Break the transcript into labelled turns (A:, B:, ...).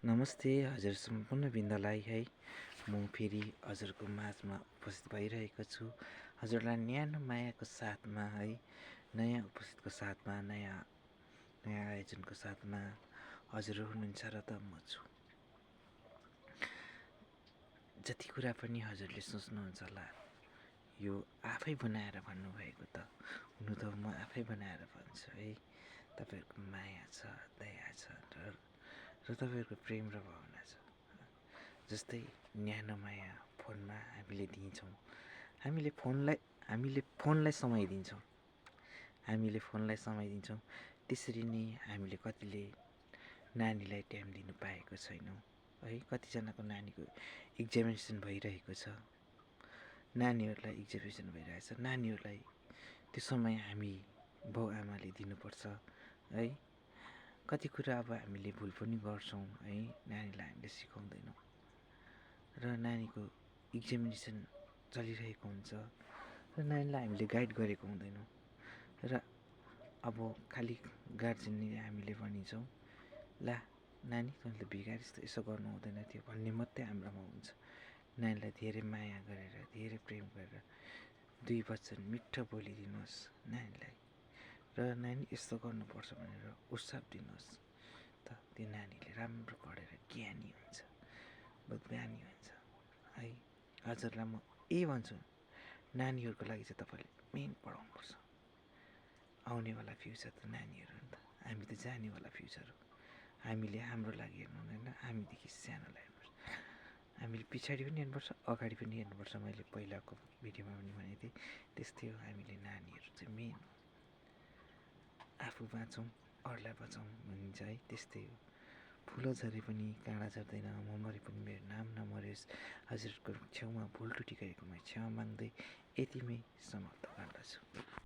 A: नमस्ते हजुर सम्पूर्ण वृन्दलाई है। म फेरि हजुरको माझमा उपस्थित भइरहेको छु हजुरलाई न्यानो मायाको साथमा है, नयाँ उपस्थितको साथमा, नयाँ आयोजनको साथमा हजुर हुनुहुन्छ र त म छु। जति कुरा पनि हजुरले सोच्नुहुन्छ होला यो आफै बनाएर भन्नुभएको त हुनु त म आफै बनाएर भन्छु है। तपाईँहरूको माया छ, दया छ र तपाईँहरूको प्रेम र भावना छ। जस्तै न्यानो माया फोनमा हामीले दिन्छौँ, हामीले फोनलाई समय दिन्छौँ, त्यसरी नै हामीले कतिले नानीलाई टाइम दिनु पाएको छैनौँ है। कतिजनाको नानीको एक्जामिनेसन भइरहेको छ, नानीहरूलाई त्यो समय हामी बाउआमाले दिनुपर्छ है। कति कुरा अब हामीले भुल पनि गर्छौँ है, नानीलाई हामीले सिकाउँदैनौँ र नानीको एक्जामिनेसन चलिरहेको हुन्छ र नानीलाई हामीले गाइड गरेको हुँदैनौँ र अब खालि गार्जेनले हामीले भनिन्छौँ, ला नानी तैँले त बिगारिस् त, यसो गर्नु हुँदैन थियो भन्ने मात्रै हाम्रोमा हुन्छ। नानीलाई धेरै माया गरेर, धेरै प्रेम गरेर 2 वचन मिठो बोलिदिनुहोस् नानीलाई र नानी यस्तो गर्नुपर्छ भनेर उत्साह दिनुहोस्, त त्यो नानीले राम्रो पढेर ज्ञानी हुन्छ, बुद्धिमानी हुन्छ है। हजुरलाई म यही भन्छु, नानीहरूको लागि चाहिँ तपाईँले मेन पढाउनुपर्छ। आउनेवाला फ्युचर त नानीहरू हो नि त, हामी त जानेवाला फ्युचर हो। हामीले हाम्रो लागि हेर्नु हुँदैन, हामीदेखि सानोलाई हेर्नुपर्छ। हामीले पछाडि पनि हेर्नुपर्छ, अगाडि पनि हेर्नुपर्छ। मैले पहिलाको भिडियोमा पनि भनेको थिएँ त्यस्तै हो। हामीले नानीहरू चाहिँ मेन हो। आफू बाँचौँ अरूलाई बचाउँ भनिन्छ है, त्यस्तै हो। फुल झरे पनि काँडा झर्दैन, म मरे पनि मेरो नाम नमरोस्। हजुरको छेउमा भुल त्रुटि गरेकोमा क्षमा माग्दै यतिमै समाप्त गर्दछु।